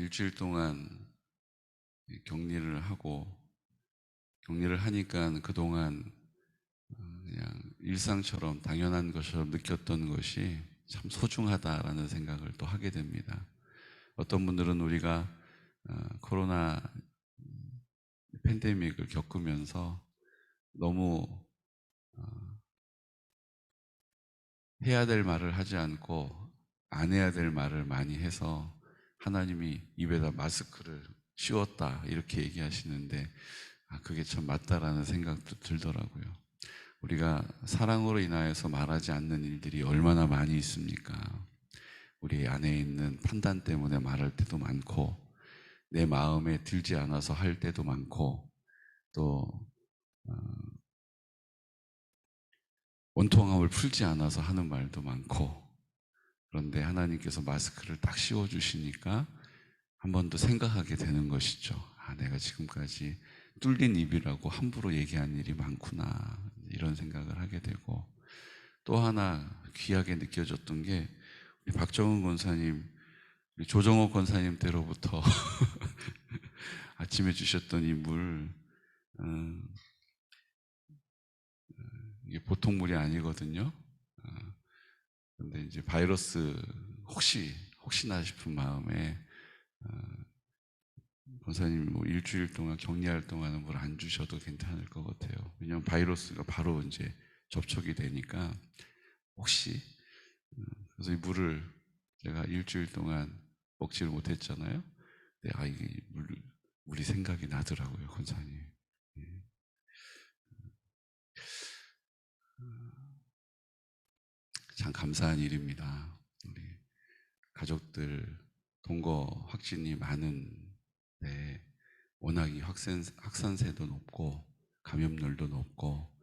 일주일 동안 격리를 하니까 그동안 그냥 일상처럼 당연한 것처럼 느꼈던 것이 참 소중하다라는 생각을 또 하게 됩니다. 어떤 분들은 우리가 코로나 팬데믹을 겪으면서 너무 해야 될 말을 하지 않고 안 해야 될 말을 많이 해서 하나님이 입에다 마스크를 씌웠다 이렇게 얘기하시는데 그게 참 맞다라는 생각도 들더라고요. 우리가 사랑으로 인하여서 말하지 않는 일들이 얼마나 많이 있습니까? 우리 안에 있는 판단 때문에 말할 때도 많고 내 마음에 들지 않아서 할 때도 많고 또 원통함을 풀지 않아서 하는 말도 많고, 그런데 하나님께서 마스크를 딱 씌워주시니까 한 번 더 생각하게 되는 것이죠. 내가 지금까지 뚫린 입이라고 함부로 얘기한 일이 많구나, 이런 생각을 하게 되고, 또 하나 귀하게 느껴졌던 게 우리 박정은 권사님, 우리 조정옥 권사님 때로부터 아침에 주셨던 이 물, 이게 보통 물이 아니거든요. 그런데 이제 바이러스 혹시나 싶은 마음에 권사님 뭐 일주일 동안 격리할 동안은 물 안 주셔도 괜찮을 것 같아요. 왜냐하면 바이러스가 바로 이제 접촉이 되니까 혹시 그래서 이 물을 제가 일주일 동안 먹지를 못했잖아요. 근데 이게 물이 생각이 나더라고요, 권사님. 예. 참 감사한 일입니다. 우리 가족들 동거 확진이 많은데 워낙 이 확산세도 높고 감염률도 높고,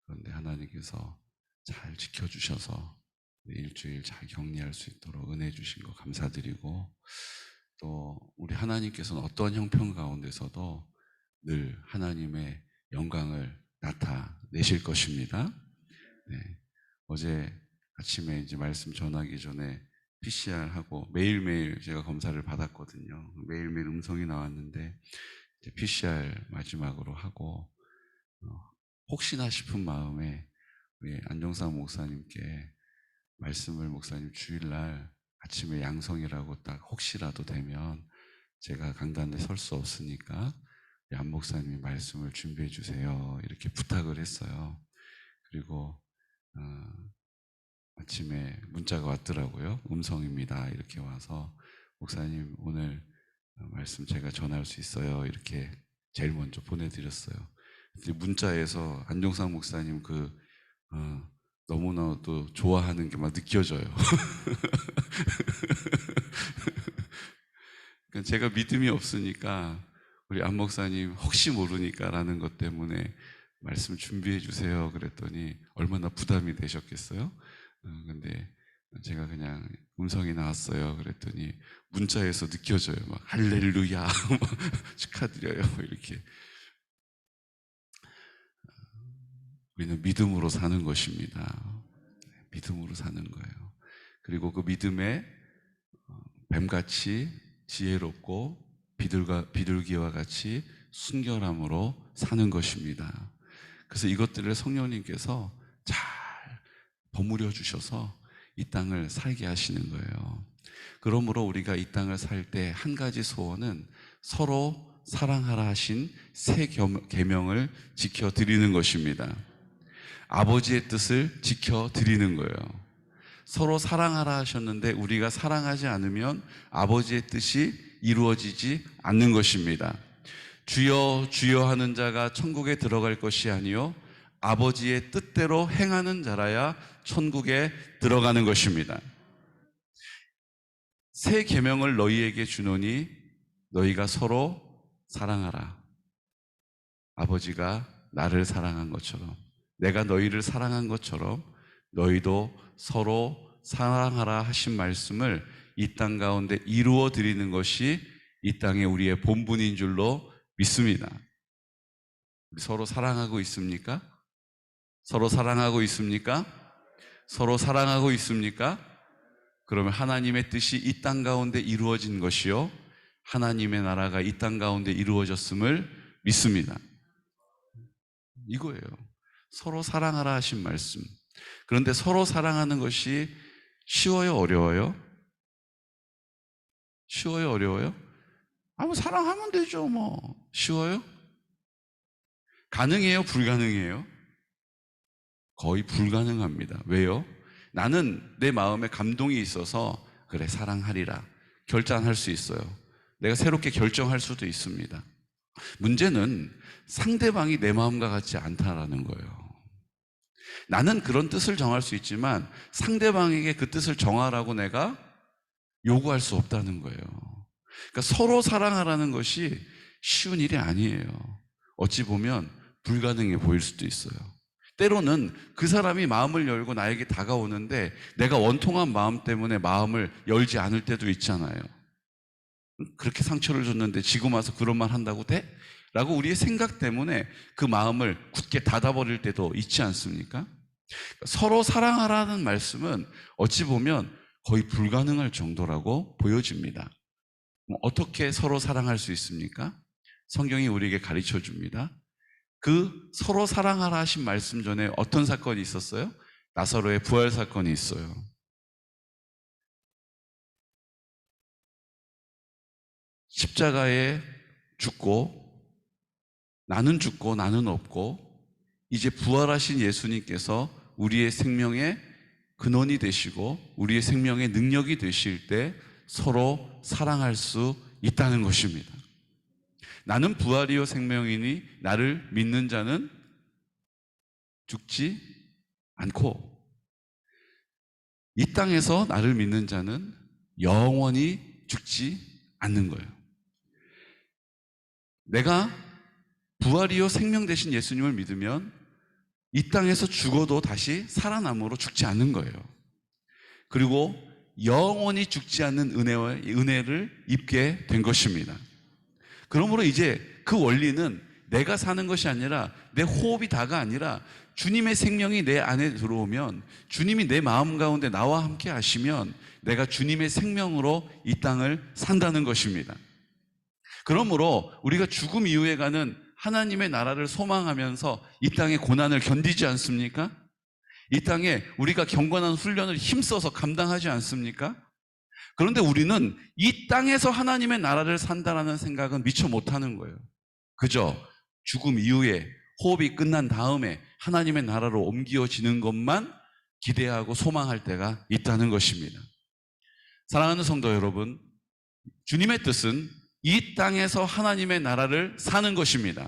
그런데 하나님께서 잘 지켜주셔서 일주일 잘 격리할 수 있도록 은혜 주신 거 감사드리고, 또 우리 하나님께서는 어떤 형편 가운데서도 늘 하나님의 영광을 나타내실 것입니다. 네. 어제 아침에 이제 말씀 전하기 전에 PCR하고 매일매일 제가 검사를 받았거든요. 매일매일 음성이 나왔는데 이제 PCR 마지막으로 하고 혹시나 싶은 마음에 우리 안정상 목사님께 말씀을, 목사님 주일날 아침에 양성이라고 딱 혹시라도 되면 제가 강단에 설 수 없으니까 안 목사님이 말씀을 준비해 주세요, 이렇게 부탁을 했어요. 그리고 아침에 문자가 왔더라고요. 음성입니다, 이렇게 와서 목사님 오늘 말씀 제가 전할 수 있어요, 이렇게 제일 먼저 보내드렸어요. 문자에서 안종상 목사님 너무나도 좋아하는 게 막 느껴져요. 제가 믿음이 없으니까 우리 안 목사님 혹시 모르니까라는 것 때문에 말씀 준비해 주세요 그랬더니 얼마나 부담이 되셨겠어요? 근데 제가 그냥 음성이 나왔어요 그랬더니 문자에서 느껴져요. 막 할렐루야 축하드려요 이렇게. 우리는 믿음으로 사는 것입니다. 믿음으로 사는 거예요. 그리고 그 믿음에 뱀같이 지혜롭고 비둘기와 같이 순결함으로 사는 것입니다. 그래서 이것들을 성령님께서 잘 버무려 주셔서 이 땅을 살게 하시는 거예요. 그러므로 우리가 이 땅을 살 때 한 가지 소원은 서로 사랑하라 하신 새 계명을 지켜드리는 것입니다. 아버지의 뜻을 지켜드리는 거예요. 서로 사랑하라 하셨는데 우리가 사랑하지 않으면 아버지의 뜻이 이루어지지 않는 것입니다. 주여 주여 하는 자가 천국에 들어갈 것이 아니요 아버지의 뜻대로 행하는 자라야 천국에 들어가는 것입니다. 새 계명을 너희에게 주노니 너희가 서로 사랑하라. 아버지가 나를 사랑한 것처럼, 내가 너희를 사랑한 것처럼 너희도 서로 사랑하라 하신 말씀을 이 땅 가운데 이루어 드리는 것이 이 땅의 우리의 본분인 줄로 믿습니다. 우리 서로 사랑하고 있습니까? 서로 사랑하고 있습니까? 서로 사랑하고 있습니까? 그러면 하나님의 뜻이 이 땅 가운데 이루어진 것이요 하나님의 나라가 이 땅 가운데 이루어졌음을 믿습니다. 이거예요. 서로 사랑하라 하신 말씀. 그런데 서로 사랑하는 것이 쉬워요, 어려워요? 쉬워요, 어려워요? 뭐 사랑하면 되죠, 뭐. 쉬워요? 가능해요, 불가능해요? 거의 불가능합니다. 왜요? 나는 내 마음에 감동이 있어서 그래, 사랑하리라 결단할 수 있어요. 내가 새롭게 결정할 수도 있습니다. 문제는 상대방이 내 마음과 같지 않다라는 거예요. 나는 그런 뜻을 정할 수 있지만 상대방에게 그 뜻을 정하라고 내가 요구할 수 없다는 거예요. 그러니까 서로 사랑하라는 것이 쉬운 일이 아니에요. 어찌 보면 불가능해 보일 수도 있어요. 때로는 그 사람이 마음을 열고 나에게 다가오는데 내가 원통한 마음 때문에 마음을 열지 않을 때도 있잖아요. 그렇게 상처를 줬는데 지금 와서 그런 말 한다고 돼? 라고 우리의 생각 때문에 그 마음을 굳게 닫아버릴 때도 있지 않습니까? 서로 사랑하라는 말씀은 어찌 보면 거의 불가능할 정도라고 보여집니다. 어떻게 서로 사랑할 수 있습니까? 성경이 우리에게 가르쳐 줍니다. 그 서로 사랑하라 하신 말씀 전에 어떤 사건이 있었어요? 나사로의 부활 사건이 있어요. 십자가에 죽고 나는 없고 이제 부활하신 예수님께서 우리의 생명의 근원이 되시고 우리의 생명의 능력이 되실 때 서로 사랑할 수 있다는 것입니다. 나는 부활이요 생명이니 나를 믿는 자는 죽지 않고 이 땅에서 나를 믿는 자는 영원히 죽지 않는 거예요. 내가 부활이요 생명 되신 예수님을 믿으면 이 땅에서 죽어도 다시 살아남으로 죽지 않는 거예요. 그리고 영원히 죽지 않는 은혜를 입게 된 것입니다. 그러므로 이제 그 원리는 내가 사는 것이 아니라 내 호흡이 다가 아니라 주님의 생명이 내 안에 들어오면 주님이 내 마음 가운데 나와 함께 하시면 내가 주님의 생명으로 이 땅을 산다는 것입니다. 그러므로 우리가 죽음 이후에 가는 하나님의 나라를 소망하면서 이 땅의 고난을 견디지 않습니까? 이 땅에 우리가 경건한 훈련을 힘써서 감당하지 않습니까? 그런데 우리는 이 땅에서 하나님의 나라를 산다라는 생각은 미처 못하는 거예요. 그저 죽음 이후에 호흡이 끝난 다음에 하나님의 나라로 옮겨지는 것만 기대하고 소망할 때가 있다는 것입니다. 사랑하는 성도 여러분, 주님의 뜻은 이 땅에서 하나님의 나라를 사는 것입니다.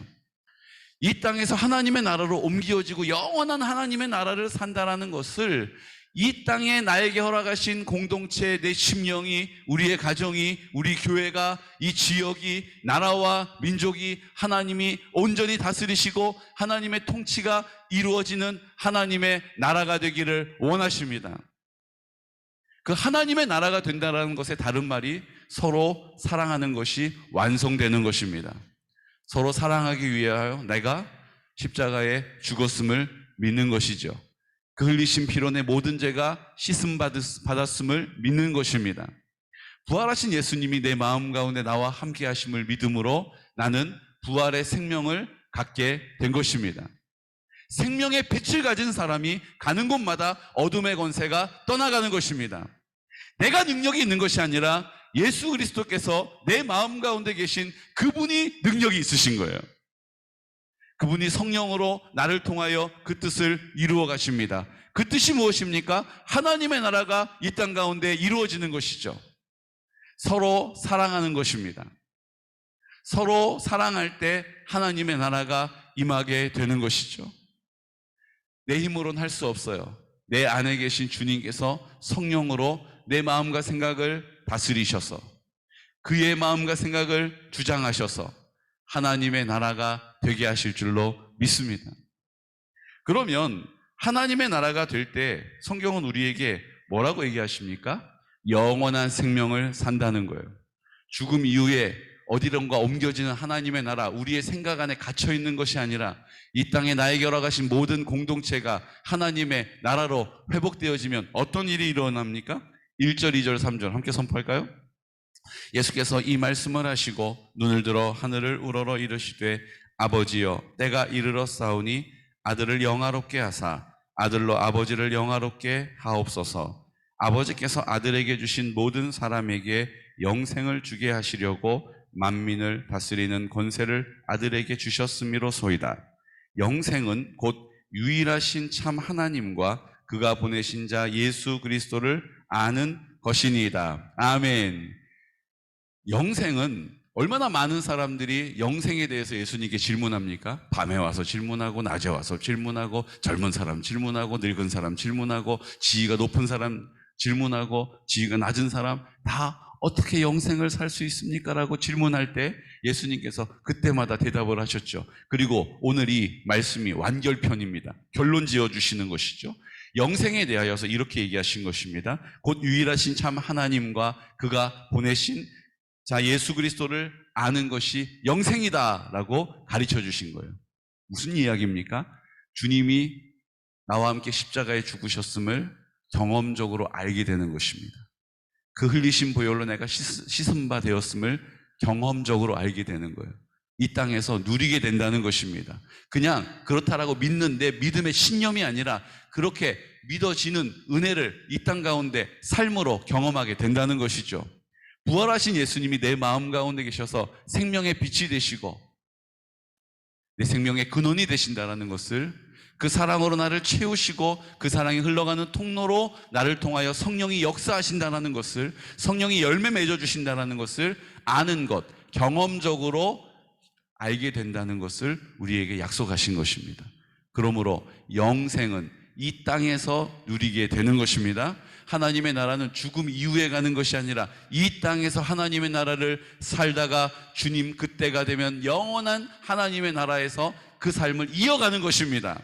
이 땅에서 하나님의 나라로 옮겨지고 영원한 하나님의 나라를 산다라는 것을 이 땅에 나에게 허락하신 공동체, 내 심령이, 우리의 가정이, 우리 교회가, 이 지역이, 나라와 민족이 하나님이 온전히 다스리시고 하나님의 통치가 이루어지는 하나님의 나라가 되기를 원하십니다. 그 하나님의 나라가 된다는 것의 다른 말이 서로 사랑하는 것이 완성되는 것입니다. 서로 사랑하기 위하여 내가 십자가에 죽었음을 믿는 것이죠. 그 흘리신 피로 내 모든 죄가 씻음 받았음을 믿는 것입니다. 부활하신 예수님이 내 마음 가운데 나와 함께 하심을 믿음으로 나는 부활의 생명을 갖게 된 것입니다. 생명의 빛을 가진 사람이 가는 곳마다 어둠의 권세가 떠나가는 것입니다. 내가 능력이 있는 것이 아니라 예수 그리스도께서 내 마음 가운데 계신 그분이 능력이 있으신 거예요. 그분이 성령으로 나를 통하여 그 뜻을 이루어 가십니다. 그 뜻이 무엇입니까? 하나님의 나라가 이 땅 가운데 이루어지는 것이죠. 서로 사랑하는 것입니다. 서로 사랑할 때 하나님의 나라가 임하게 되는 것이죠. 내 힘으로는 할 수 없어요. 내 안에 계신 주님께서 성령으로 내 마음과 생각을 다스리셔서 그의 마음과 생각을 주장하셔서 하나님의 나라가 되게 하실 줄로 믿습니다. 그러면 하나님의 나라가 될 때 성경은 우리에게 뭐라고 얘기하십니까? 영원한 생명을 산다는 거예요. 죽음 이후에 어디론가 옮겨지는 하나님의 나라, 우리의 생각 안에 갇혀 있는 것이 아니라 이 땅에 나에게 허락하신 모든 공동체가 하나님의 나라로 회복되어지면 어떤 일이 일어납니까? 1절, 2절, 3절 함께 선포할까요? 예수께서 이 말씀을 하시고 눈을 들어 하늘을 우러러 이르시되 아버지여 때가 이르러 싸우니 아들을 영화롭게 하사 아들로 아버지를 영화롭게 하옵소서. 아버지께서 아들에게 주신 모든 사람에게 영생을 주게 하시려고 만민을 다스리는 권세를 아들에게 주셨음이로소이다. 영생은 곧 유일하신 참 하나님과 그가 보내신 자 예수 그리스도를 아는 것이니이다. 아멘. 영생은 얼마나 많은 사람들이 영생에 대해서 예수님께 질문합니까? 밤에 와서 질문하고 낮에 와서 질문하고 젊은 사람 질문하고 늙은 사람 질문하고 지위가 높은 사람 질문하고 지위가 낮은 사람 다 어떻게 영생을 살 수 있습니까? 라고 질문할 때 예수님께서 그때마다 대답을 하셨죠. 그리고 오늘 이 말씀이 완결편입니다. 결론 지어주시는 것이죠. 영생에 대하여서 이렇게 얘기하신 것입니다. 곧 유일하신 참 하나님과 그가 보내신 자 예수 그리스도를 아는 것이 영생이다 라고 가르쳐 주신 거예요. 무슨 이야기입니까? 주님이 나와 함께 십자가에 죽으셨음을 경험적으로 알게 되는 것입니다. 그 흘리신 보혈로 내가 씻은 바 되었음을 경험적으로 알게 되는 거예요. 이 땅에서 누리게 된다는 것입니다. 그냥 그렇다라고 믿는 내 믿음의 신념이 아니라 그렇게 믿어지는 은혜를 이 땅 가운데 삶으로 경험하게 된다는 것이죠. 부활하신 예수님이 내 마음 가운데 계셔서 생명의 빛이 되시고 내 생명의 근원이 되신다는 것을, 그 사랑으로 나를 채우시고 그 사랑이 흘러가는 통로로 나를 통하여 성령이 역사하신다는 것을, 성령이 열매 맺어주신다는 것을 아는 것, 경험적으로 알게 된다는 것을 우리에게 약속하신 것입니다. 그러므로 영생은 이 땅에서 누리게 되는 것입니다. 하나님의 나라는 죽음 이후에 가는 것이 아니라 이 땅에서 하나님의 나라를 살다가 주님 그때가 되면 영원한 하나님의 나라에서 그 삶을 이어가는 것입니다.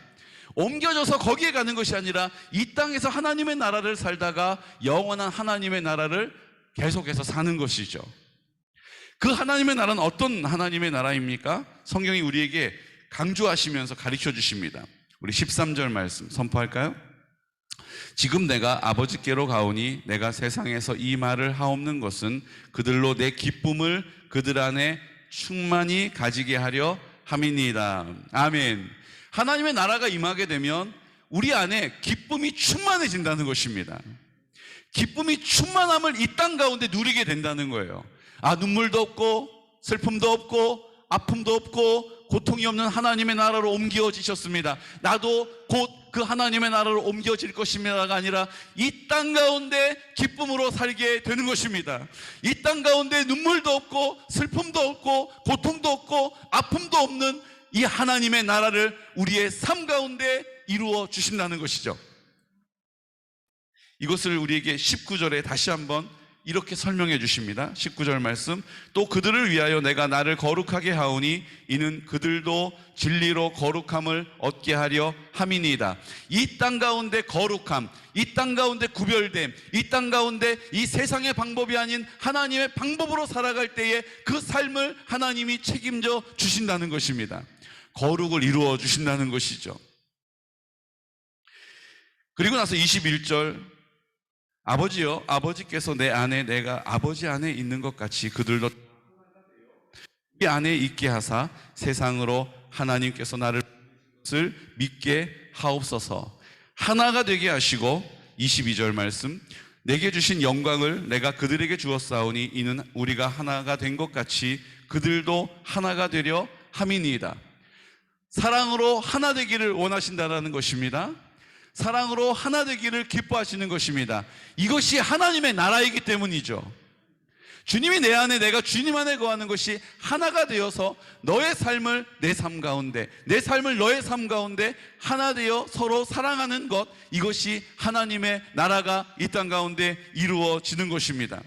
옮겨져서 거기에 가는 것이 아니라 이 땅에서 하나님의 나라를 살다가 영원한 하나님의 나라를 계속해서 사는 것이죠. 그 하나님의 나라는 어떤 하나님의 나라입니까? 성경이 우리에게 강조하시면서 가르쳐 주십니다. 우리 13절 말씀 선포할까요? 지금 내가 아버지께로 가오니 내가 세상에서 이 말을 하옵는 것은 그들로 내 기쁨을 그들 안에 충만히 가지게 하려 함이니이다. 아멘. 하나님의 나라가 임하게 되면 우리 안에 기쁨이 충만해진다는 것입니다. 기쁨이 충만함을 이 땅 가운데 누리게 된다는 거예요. 눈물도 없고 슬픔도 없고 아픔도 없고 고통이 없는 하나님의 나라로 옮겨지셨습니다. 나도 곧 그 하나님의 나라로 옮겨질 것입니다가 아니라 이 땅 가운데 기쁨으로 살게 되는 것입니다. 이 땅 가운데 눈물도 없고 슬픔도 없고 고통도 없고 아픔도 없는 이 하나님의 나라를 우리의 삶 가운데 이루어 주신다는 것이죠. 이것을 우리에게 19절에 다시 한번 이렇게 설명해 주십니다. 19절 말씀. 또 그들을 위하여 내가 나를 거룩하게 하오니 이는 그들도 진리로 거룩함을 얻게 하려 함이니이다. 이 땅 가운데 거룩함, 이 땅 가운데 구별됨, 이 땅 가운데 이 세상의 방법이 아닌 하나님의 방법으로 살아갈 때에 그 삶을 하나님이 책임져 주신다는 것입니다. 거룩을 이루어 주신다는 것이죠. 그리고 나서 21절. 아버지여, 아버지께서 내 안에 내가 아버지 안에 있는 것 같이 그들도 이 안에 있게 하사 세상으로 하나님께서 나를 믿게 하옵소서. 하나가 되게 하시고 22절 말씀. 내게 주신 영광을 내가 그들에게 주었사오니 이는 우리가 하나가 된 것 같이 그들도 하나가 되려 함이니이다. 사랑으로 하나 되기를 원하신다는 것입니다. 사랑으로 하나 되기를 기뻐하시는 것입니다. 이것이 하나님의 나라이기 때문이죠. 주님이 내 안에, 내가 주님 안에 거하는 것이 하나가 되어서 너의 삶을 내 삶 가운데, 내 삶을 너의 삶 가운데 하나 되어 서로 사랑하는 것, 이것이 하나님의 나라가 이 땅 가운데 이루어지는 것입니다.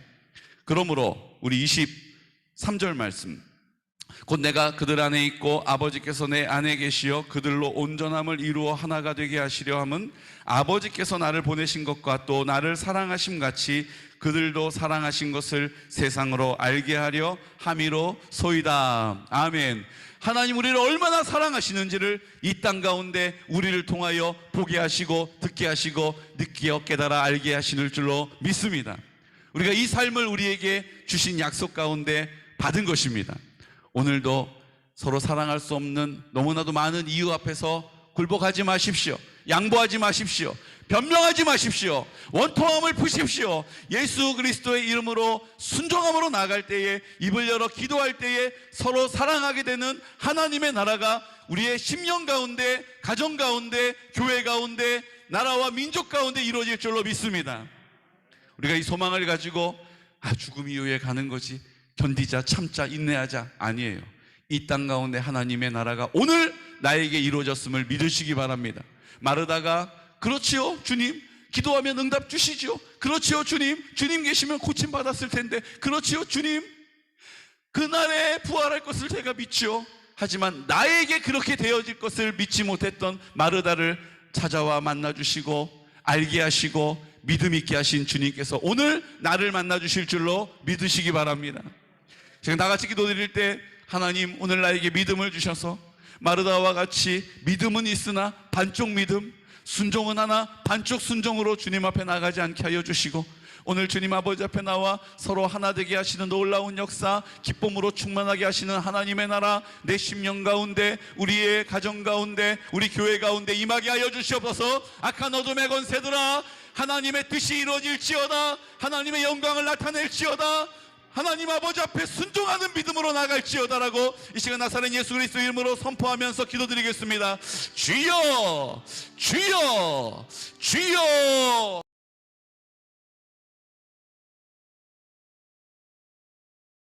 그러므로 우리 23절 말씀. 곧 내가 그들 안에 있고 아버지께서 내 안에 계시어 그들로 온전함을 이루어 하나가 되게 하시려 함은 아버지께서 나를 보내신 것과 또 나를 사랑하심 같이 그들도 사랑하신 것을 세상으로 알게 하려 함이로소이다. 아멘. 하나님 우리를 얼마나 사랑하시는지를 이 땅 가운데 우리를 통하여 보게 하시고 듣게 하시고 느끼어 깨달아 알게 하시는 줄로 믿습니다. 우리가 이 삶을 우리에게 주신 약속 가운데 받은 것입니다. 오늘도 서로 사랑할 수 없는 너무나도 많은 이유 앞에서 굴복하지 마십시오. 양보하지 마십시오. 변명하지 마십시오. 원통함을 푸십시오. 예수 그리스도의 이름으로 순종함으로 나아갈 때에, 입을 열어 기도할 때에 서로 사랑하게 되는 하나님의 나라가 우리의 심령 가운데, 가정 가운데, 교회 가운데, 나라와 민족 가운데 이루어질 줄로 믿습니다. 우리가 이 소망을 가지고 죽음 이후에 가는 거지, 견디자, 참자, 인내하자, 아니에요. 이 땅 가운데 하나님의 나라가 오늘 나에게 이루어졌음을 믿으시기 바랍니다. 마르다가 그렇지요 주님, 기도하면 응답 주시죠. 그렇지요 주님, 주님 계시면 고침받았을 텐데. 그렇지요 주님, 그날에 부활할 것을 제가 믿지요. 하지만 나에게 그렇게 되어질 것을 믿지 못했던 마르다를 찾아와 만나주시고 알게 하시고 믿음 있게 하신 주님께서 오늘 나를 만나주실 줄로 믿으시기 바랍니다. 지금 다 같이 기도드릴 때, 하나님 오늘 나에게 믿음을 주셔서 마르다와 같이 믿음은 있으나 반쪽 믿음, 순종은 하나 반쪽 순종으로 주님 앞에 나가지 않게 하여 주시고, 오늘 주님 아버지 앞에 나와 서로 하나 되게 하시는 놀라운 역사, 기쁨으로 충만하게 하시는 하나님의 나라 내 심령 가운데, 우리의 가정 가운데, 우리 교회 가운데 임하게 하여 주시옵소서. 악한 어둠의 권세들아, 하나님의 뜻이 이루어질지어다. 하나님의 영광을 나타낼지어다. 하나님 아버지 앞에 순종하는 믿음으로 나갈지어다라고 이 시간 나사렛 예수 그리스도 이름으로 선포하면서 기도드리겠습니다. 주여, 주여, 주여.